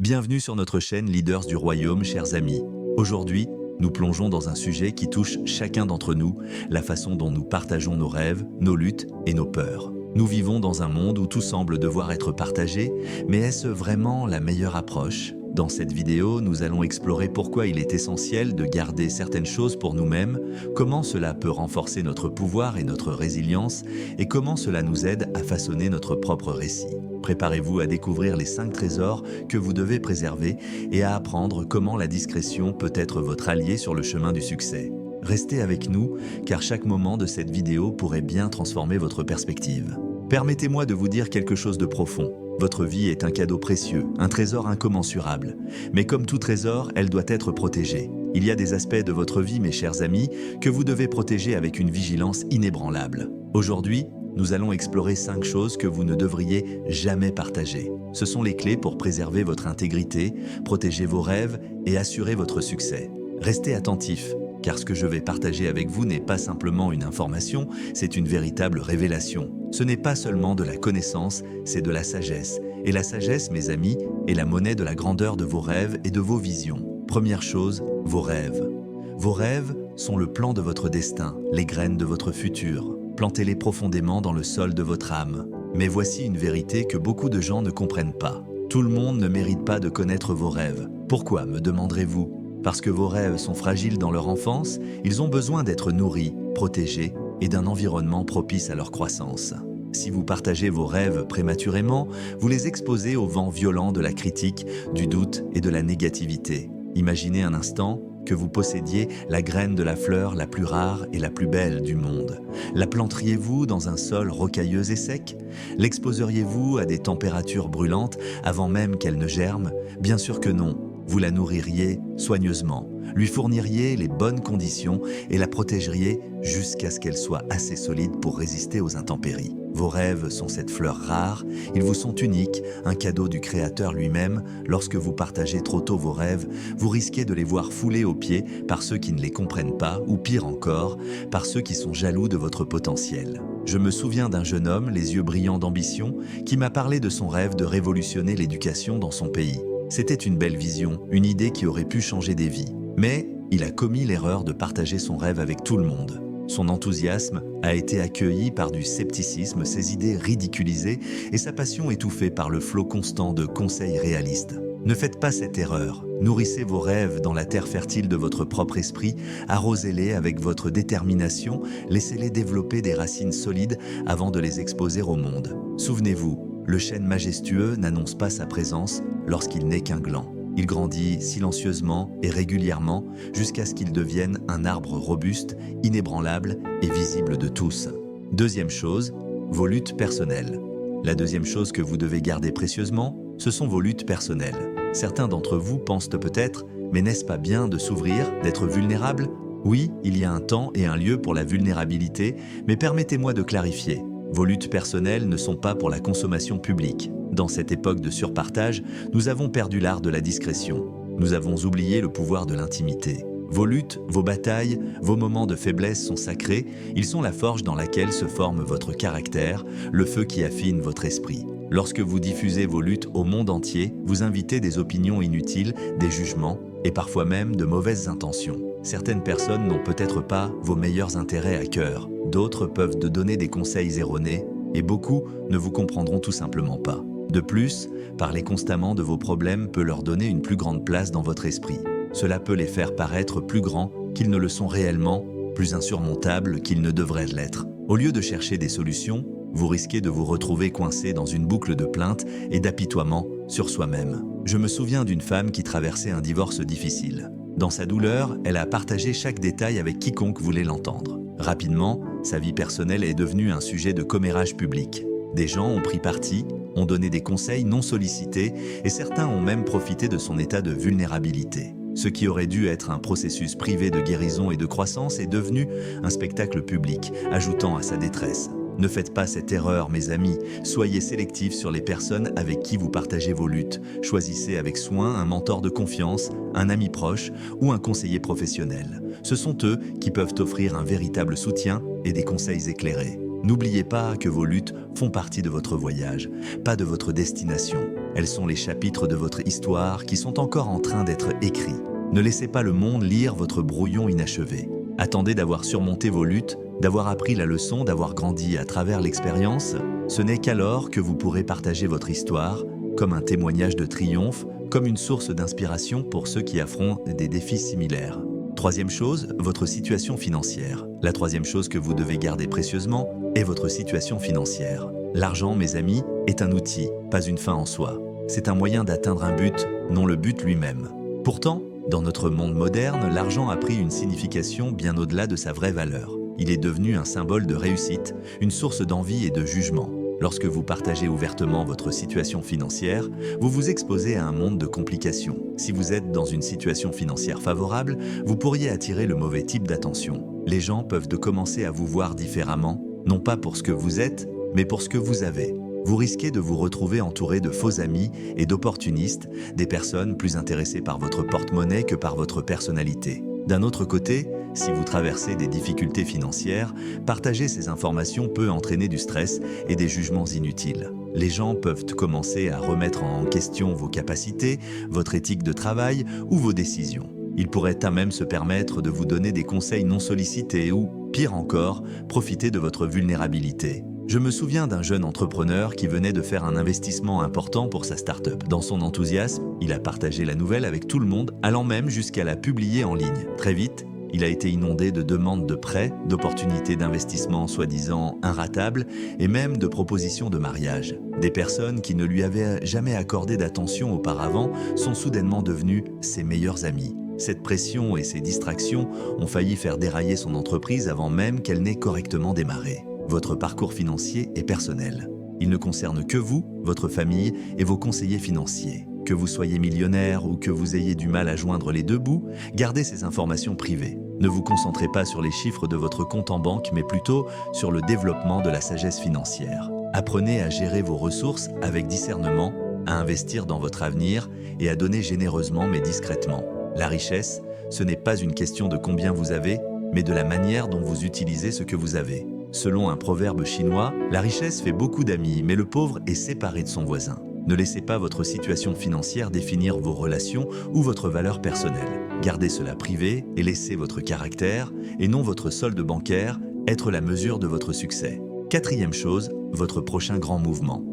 Bienvenue sur notre chaîne Leaders du Royaume, chers amis. Aujourd'hui, nous plongeons dans un sujet qui touche chacun d'entre nous, la façon dont nous partageons nos rêves, nos luttes et nos peurs. Nous vivons dans un monde où tout semble devoir être partagé, mais est-ce vraiment la meilleure approche ? Dans cette vidéo, nous allons explorer pourquoi il est essentiel de garder certaines choses pour nous-mêmes, comment cela peut renforcer notre pouvoir et notre résilience, et comment cela nous aide à façonner notre propre récit. Préparez-vous à découvrir les 5 trésors que vous devez préserver et à apprendre comment la discrétion peut être votre allié sur le chemin du succès. Restez avec nous, car chaque moment de cette vidéo pourrait bien transformer votre perspective. Permettez-moi de vous dire quelque chose de profond. Votre vie est un cadeau précieux, un trésor incommensurable. Mais comme tout trésor, elle doit être protégée. Il y a des aspects de votre vie, mes chers amis, que vous devez protéger avec une vigilance inébranlable. Aujourd'hui, nous allons explorer 5 choses que vous ne devriez jamais partager. Ce sont les clés pour préserver votre intégrité, protéger vos rêves et assurer votre succès. Restez attentifs, car ce que je vais partager avec vous n'est pas simplement une information, c'est une véritable révélation. Ce n'est pas seulement de la connaissance, c'est de la sagesse. Et la sagesse, mes amis, est la monnaie de la grandeur de vos rêves et de vos visions. Première chose, vos rêves. Vos rêves sont le plan de votre destin, les graines de votre futur. Plantez-les profondément dans le sol de votre âme. Mais voici une vérité que beaucoup de gens ne comprennent pas. Tout le monde ne mérite pas de connaître vos rêves. Pourquoi, me demanderez-vous ? Parce que vos rêves sont fragiles dans leur enfance, ils ont besoin d'être nourris, protégés et d'un environnement propice à leur croissance. Si vous partagez vos rêves prématurément, vous les exposez au vent violent de la critique, du doute et de la négativité. Imaginez un instant que vous possédiez la graine de la fleur la plus rare et la plus belle du monde. La planteriez-vous dans un sol rocailleux et sec ? L'exposeriez-vous à des températures brûlantes avant même qu'elle ne germe ? Bien sûr que non. Vous la nourririez soigneusement, lui fourniriez les bonnes conditions et la protégeriez jusqu'à ce qu'elle soit assez solide pour résister aux intempéries. Vos rêves sont cette fleur rare, ils vous sont uniques, un cadeau du Créateur lui-même. Lorsque vous partagez trop tôt vos rêves, vous risquez de les voir foulés aux pieds par ceux qui ne les comprennent pas, ou pire encore, par ceux qui sont jaloux de votre potentiel. Je me souviens d'un jeune homme, les yeux brillants d'ambition, qui m'a parlé de son rêve de révolutionner l'éducation dans son pays. C'était une belle vision, une idée qui aurait pu changer des vies. Mais il a commis l'erreur de partager son rêve avec tout le monde. Son enthousiasme a été accueilli par du scepticisme, ses idées ridiculisées et sa passion étouffée par le flot constant de conseils réalistes. Ne faites pas cette erreur. Nourrissez vos rêves dans la terre fertile de votre propre esprit, arrosez-les avec votre détermination, laissez-les développer des racines solides avant de les exposer au monde. Souvenez-vous, le chêne majestueux n'annonce pas sa présence lorsqu'il n'est qu'un gland. Il grandit silencieusement et régulièrement jusqu'à ce qu'il devienne un arbre robuste, inébranlable et visible de tous. Deuxième chose, vos luttes personnelles. La deuxième chose que vous devez garder précieusement, ce sont vos luttes personnelles. Certains d'entre vous pensent peut-être, mais n'est-ce pas bien de s'ouvrir, d'être vulnérable ? Oui, il y a un temps et un lieu pour la vulnérabilité, mais permettez-moi de clarifier. Vos luttes personnelles ne sont pas pour la consommation publique. Dans cette époque de surpartage, nous avons perdu l'art de la discrétion. Nous avons oublié le pouvoir de l'intimité. Vos luttes, vos batailles, vos moments de faiblesse sont sacrés. Ils sont la forge dans laquelle se forme votre caractère, le feu qui affine votre esprit. Lorsque vous diffusez vos luttes au monde entier, vous invitez des opinions inutiles, des jugements et parfois même de mauvaises intentions. Certaines personnes n'ont peut-être pas vos meilleurs intérêts à cœur. D'autres peuvent te donner des conseils erronés et beaucoup ne vous comprendront tout simplement pas. De plus, parler constamment de vos problèmes peut leur donner une plus grande place dans votre esprit. Cela peut les faire paraître plus grands qu'ils ne le sont réellement, plus insurmontables qu'ils ne devraient l'être. Au lieu de chercher des solutions, vous risquez de vous retrouver coincé dans une boucle de plaintes et d'apitoiement sur soi-même. Je me souviens d'une femme qui traversait un divorce difficile. Dans sa douleur, elle a partagé chaque détail avec quiconque voulait l'entendre. Rapidement, sa vie personnelle est devenue un sujet de commérage public. Des gens ont pris parti, ont donné des conseils non sollicités et certains ont même profité de son état de vulnérabilité. Ce qui aurait dû être un processus privé de guérison et de croissance est devenu un spectacle public, ajoutant à sa détresse. Ne faites pas cette erreur, mes amis. Soyez sélectifs sur les personnes avec qui vous partagez vos luttes. Choisissez avec soin un mentor de confiance, un ami proche ou un conseiller professionnel. Ce sont eux qui peuvent offrir un véritable soutien et des conseils éclairés. N'oubliez pas que vos luttes font partie de votre voyage, pas de votre destination. Elles sont les chapitres de votre histoire qui sont encore en train d'être écrits. Ne laissez pas le monde lire votre brouillon inachevé. Attendez d'avoir surmonté vos luttes, d'avoir appris la leçon, d'avoir grandi à travers l'expérience. Ce n'est qu'alors que vous pourrez partager votre histoire, comme un témoignage de triomphe, comme une source d'inspiration pour ceux qui affrontent des défis similaires. Troisième chose, votre situation financière. La troisième chose que vous devez garder précieusement est votre situation financière. L'argent, mes amis, est un outil, pas une fin en soi. C'est un moyen d'atteindre un but, non le but lui-même. Pourtant, dans notre monde moderne, l'argent a pris une signification bien au-delà de sa vraie valeur. Il est devenu un symbole de réussite, une source d'envie et de jugement. Lorsque vous partagez ouvertement votre situation financière, vous vous exposez à un monde de complications. Si vous êtes dans une situation financière favorable, vous pourriez attirer le mauvais type d'attention. Les gens peuvent commencer à vous voir différemment, non pas pour ce que vous êtes, mais pour ce que vous avez. Vous risquez de vous retrouver entouré de faux amis et d'opportunistes, des personnes plus intéressées par votre porte-monnaie que par votre personnalité. D'un autre côté, si vous traversez des difficultés financières, partager ces informations peut entraîner du stress et des jugements inutiles. Les gens peuvent commencer à remettre en question vos capacités, votre éthique de travail ou vos décisions. Ils pourraient à même se permettre de vous donner des conseils non sollicités ou, pire encore, profiter de votre vulnérabilité. Je me souviens d'un jeune entrepreneur qui venait de faire un investissement important pour sa start-up. Dans son enthousiasme, il a partagé la nouvelle avec tout le monde, allant même jusqu'à la publier en ligne. Très vite, il a été inondé de demandes de prêts, d'opportunités d'investissement soi-disant inratables et même de propositions de mariage. Des personnes qui ne lui avaient jamais accordé d'attention auparavant sont soudainement devenues ses meilleurs amis. Cette pression et ces distractions ont failli faire dérailler son entreprise avant même qu'elle n'ait correctement démarré. Votre parcours financier est personnel. Il ne concerne que vous, votre famille et vos conseillers financiers. Que vous soyez millionnaire ou que vous ayez du mal à joindre les deux bouts, gardez ces informations privées. Ne vous concentrez pas sur les chiffres de votre compte en banque, mais plutôt sur le développement de la sagesse financière. Apprenez à gérer vos ressources avec discernement, à investir dans votre avenir et à donner généreusement mais discrètement. La richesse, ce n'est pas une question de combien vous avez, mais de la manière dont vous utilisez ce que vous avez. Selon un proverbe chinois, la richesse fait beaucoup d'amis, mais le pauvre est séparé de son voisin. Ne laissez pas votre situation financière définir vos relations ou votre valeur personnelle. Gardez cela privé et laissez votre caractère, et non votre solde bancaire, être la mesure de votre succès. Quatrième chose, votre prochain grand mouvement.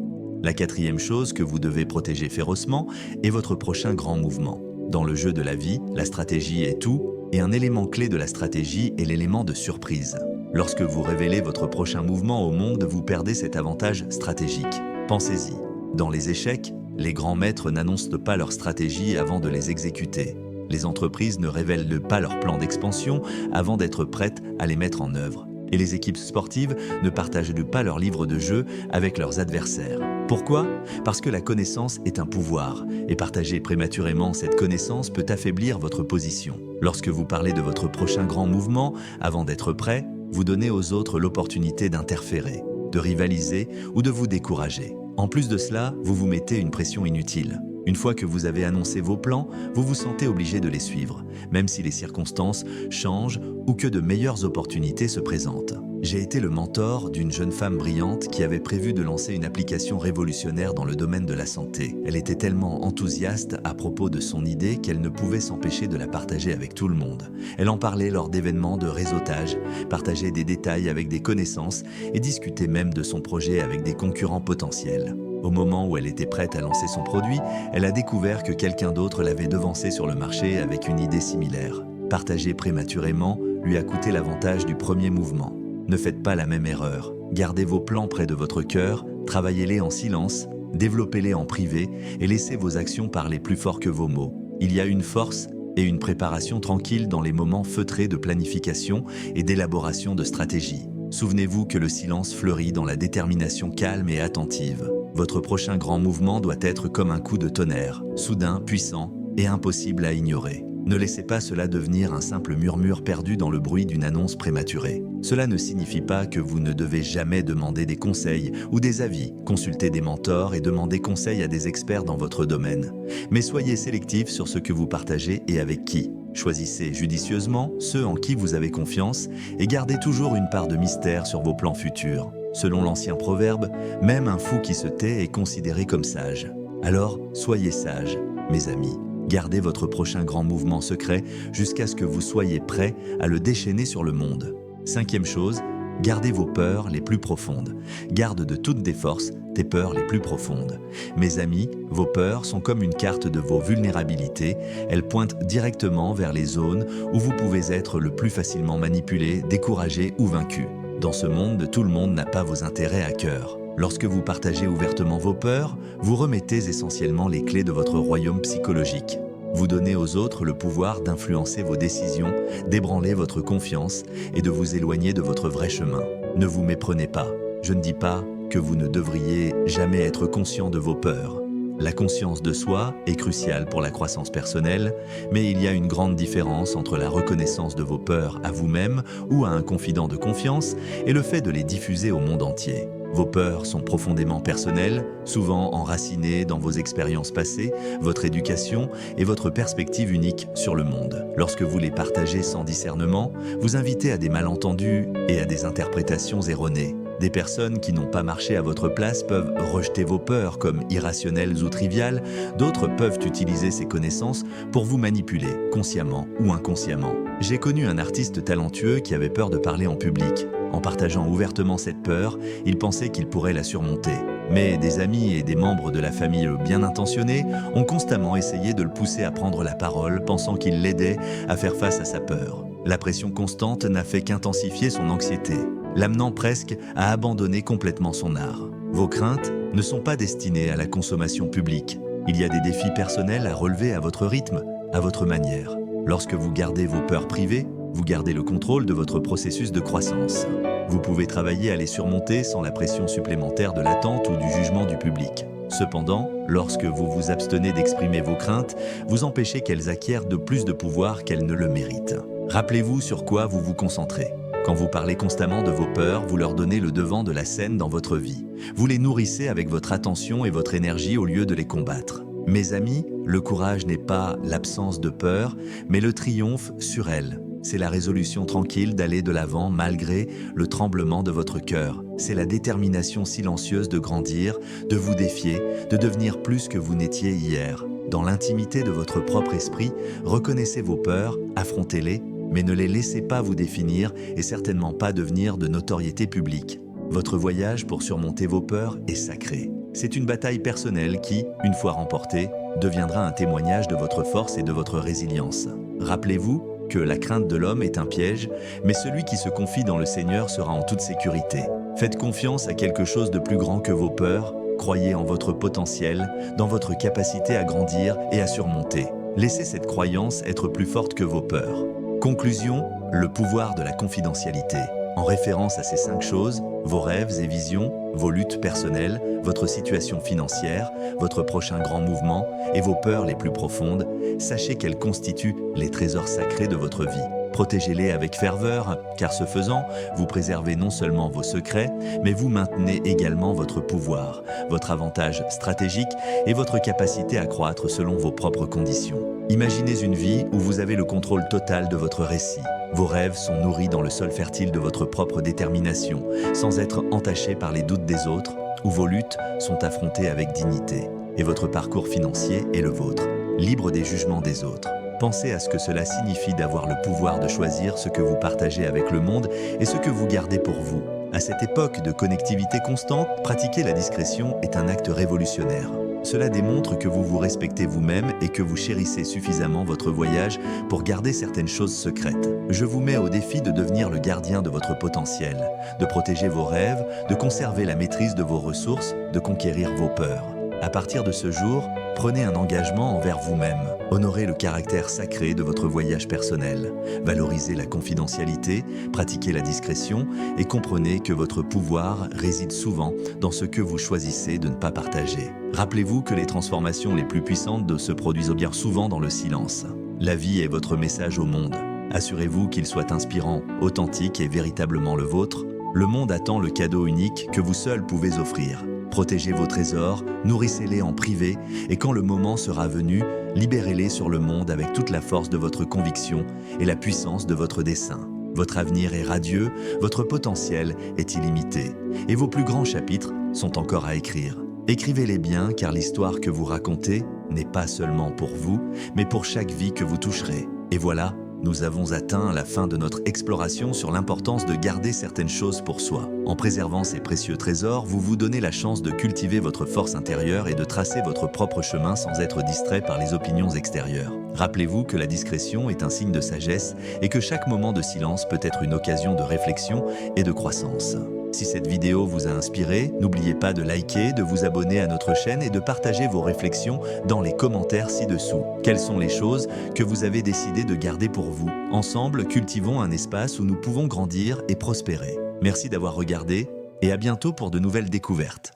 La quatrième chose que vous devez protéger férocement est votre prochain grand mouvement. Dans le jeu de la vie, la stratégie est tout, et un élément clé de la stratégie est l'élément de surprise. Lorsque vous révélez votre prochain mouvement au monde, vous perdez cet avantage stratégique. Pensez-y. Dans les échecs, les grands maîtres n'annoncent pas leur stratégie avant de les exécuter. Les entreprises ne révèlent pas leur plan d'expansion avant d'être prêtes à les mettre en œuvre. Et les équipes sportives ne partagent pas leur livre de jeu avec leurs adversaires. Pourquoi ? Parce que la connaissance est un pouvoir, et partager prématurément cette connaissance peut affaiblir votre position. Lorsque vous parlez de votre prochain grand mouvement, avant d'être prêt, vous donnez aux autres l'opportunité d'interférer, de rivaliser ou de vous décourager. En plus de cela, vous vous mettez une pression inutile. Une fois que vous avez annoncé vos plans, vous vous sentez obligé de les suivre, même si les circonstances changent ou que de meilleures opportunités se présentent. J'ai été le mentor d'une jeune femme brillante qui avait prévu de lancer une application révolutionnaire dans le domaine de la santé. Elle était tellement enthousiaste à propos de son idée qu'elle ne pouvait s'empêcher de la partager avec tout le monde. Elle en parlait lors d'événements de réseautage, partageait des détails avec des connaissances et discutait même de son projet avec des concurrents potentiels. Au moment où elle était prête à lancer son produit, elle a découvert que quelqu'un d'autre l'avait devancée sur le marché avec une idée similaire. Partager prématurément lui a coûté l'avantage du premier mouvement. Ne faites pas la même erreur. Gardez vos plans près de votre cœur, travaillez-les en silence, développez-les en privé et laissez vos actions parler plus fort que vos mots. Il y a une force et une préparation tranquille dans les moments feutrés de planification et d'élaboration de stratégie. Souvenez-vous que le silence fleurit dans la détermination calme et attentive. Votre prochain grand mouvement doit être comme un coup de tonnerre, soudain, puissant et impossible à ignorer. Ne laissez pas cela devenir un simple murmure perdu dans le bruit d'une annonce prématurée. Cela ne signifie pas que vous ne devez jamais demander des conseils ou des avis, consulter des mentors et demander conseil à des experts dans votre domaine. Mais soyez sélectif sur ce que vous partagez et avec qui. Choisissez judicieusement ceux en qui vous avez confiance et gardez toujours une part de mystère sur vos plans futurs. Selon l'ancien proverbe, même un fou qui se tait est considéré comme sage. Alors, soyez sages, mes amis. Gardez votre prochain grand mouvement secret jusqu'à ce que vous soyez prêts à le déchaîner sur le monde. 5e chose, gardez vos peurs les plus profondes. Garde de toutes tes forces tes peurs les plus profondes. Mes amis, vos peurs sont comme une carte de vos vulnérabilités. Elles pointent directement vers les zones où vous pouvez être le plus facilement manipulé, découragé ou vaincu. Dans ce monde, tout le monde n'a pas vos intérêts à cœur. Lorsque vous partagez ouvertement vos peurs, vous remettez essentiellement les clés de votre royaume psychologique. Vous donnez aux autres le pouvoir d'influencer vos décisions, d'ébranler votre confiance et de vous éloigner de votre vrai chemin. Ne vous méprenez pas. Je ne dis pas que vous ne devriez jamais être conscient de vos peurs. La conscience de soi est cruciale pour la croissance personnelle, mais il y a une grande différence entre la reconnaissance de vos peurs à vous-même ou à un confident de confiance et le fait de les diffuser au monde entier. Vos peurs sont profondément personnelles, souvent enracinées dans vos expériences passées, votre éducation et votre perspective unique sur le monde. Lorsque vous les partagez sans discernement, vous invitez à des malentendus et à des interprétations erronées. Des personnes qui n'ont pas marché à votre place peuvent rejeter vos peurs comme irrationnelles ou triviales, d'autres peuvent utiliser ces connaissances pour vous manipuler, consciemment ou inconsciemment. J'ai connu un artiste talentueux qui avait peur de parler en public. En partageant ouvertement cette peur, il pensait qu'il pourrait la surmonter. Mais des amis et des membres de la famille bien intentionnés ont constamment essayé de le pousser à prendre la parole, pensant qu'il l'aidait à faire face à sa peur. La pression constante n'a fait qu'intensifier son anxiété, l'amenant presque à abandonner complètement son art. Vos craintes ne sont pas destinées à la consommation publique. Il y a des défis personnels à relever à votre rythme, à votre manière. Lorsque vous gardez vos peurs privées, vous gardez le contrôle de votre processus de croissance. Vous pouvez travailler à les surmonter sans la pression supplémentaire de l'attente ou du jugement du public. Cependant, lorsque vous vous abstenez d'exprimer vos craintes, vous empêchez qu'elles acquièrent de plus de pouvoir qu'elles ne le méritent. Rappelez-vous sur quoi vous vous concentrez. Quand vous parlez constamment de vos peurs, vous leur donnez le devant de la scène dans votre vie. Vous les nourrissez avec votre attention et votre énergie au lieu de les combattre. Mes amis, le courage n'est pas l'absence de peur, mais le triomphe sur elle. C'est la résolution tranquille d'aller de l'avant malgré le tremblement de votre cœur. C'est la détermination silencieuse de grandir, de vous défier, de devenir plus que vous n'étiez hier. Dans l'intimité de votre propre esprit, reconnaissez vos peurs, affrontez-les, mais ne les laissez pas vous définir et certainement pas devenir de notoriété publique. Votre voyage pour surmonter vos peurs est sacré. C'est une bataille personnelle qui, une fois remportée, deviendra un témoignage de votre force et de votre résilience. Rappelez-vous que la crainte de l'homme est un piège, mais celui qui se confie dans le Seigneur sera en toute sécurité. Faites confiance à quelque chose de plus grand que vos peurs, croyez en votre potentiel, dans votre capacité à grandir et à surmonter. Laissez cette croyance être plus forte que vos peurs. Conclusion, le pouvoir de la confidentialité. En référence à ces 5 choses, vos rêves et visions, vos luttes personnelles, votre situation financière, votre prochain grand mouvement et vos peurs les plus profondes, sachez qu'elles constituent les trésors sacrés de votre vie. Protégez-les avec ferveur, car ce faisant, vous préservez non seulement vos secrets, mais vous maintenez également votre pouvoir, votre avantage stratégique et votre capacité à croître selon vos propres conditions. Imaginez une vie où vous avez le contrôle total de votre récit. Vos rêves sont nourris dans le sol fertile de votre propre détermination, sans être entachés par les doutes des autres, où vos luttes sont affrontées avec dignité. Et votre parcours financier est le vôtre, libre des jugements des autres. Pensez à ce que cela signifie d'avoir le pouvoir de choisir ce que vous partagez avec le monde et ce que vous gardez pour vous. À cette époque de connectivité constante, pratiquer la discrétion est un acte révolutionnaire. Cela démontre que vous vous respectez vous-même et que vous chérissez suffisamment votre voyage pour garder certaines choses secrètes. Je vous mets au défi de devenir le gardien de votre potentiel, de protéger vos rêves, de conserver la maîtrise de vos ressources, de conquérir vos peurs. À partir de ce jour, prenez un engagement envers vous-même. Honorez le caractère sacré de votre voyage personnel. Valorisez la confidentialité, pratiquez la discrétion et comprenez que votre pouvoir réside souvent dans ce que vous choisissez de ne pas partager. Rappelez-vous que les transformations les plus puissantes se produisent bien souvent dans le silence. La vie est votre message au monde. Assurez-vous qu'il soit inspirant, authentique et véritablement le vôtre. Le monde attend le cadeau unique que vous seul pouvez offrir. Protégez vos trésors, nourrissez-les en privé et quand le moment sera venu, libérez-les sur le monde avec toute la force de votre conviction et la puissance de votre dessein. Votre avenir est radieux, votre potentiel est illimité et vos plus grands chapitres sont encore à écrire. Écrivez-les bien car l'histoire que vous racontez n'est pas seulement pour vous, mais pour chaque vie que vous toucherez. Et voilà, nous avons atteint la fin de notre exploration sur l'importance de garder certaines choses pour soi. En préservant ces précieux trésors, vous vous donnez la chance de cultiver votre force intérieure et de tracer votre propre chemin sans être distrait par les opinions extérieures. Rappelez-vous que la discrétion est un signe de sagesse et que chaque moment de silence peut être une occasion de réflexion et de croissance. Si cette vidéo vous a inspiré, n'oubliez pas de liker, de vous abonner à notre chaîne et de partager vos réflexions dans les commentaires ci-dessous. Quelles sont les choses que vous avez décidé de garder pour vous? Ensemble, cultivons un espace où nous pouvons grandir et prospérer. Merci d'avoir regardé et à bientôt pour de nouvelles découvertes.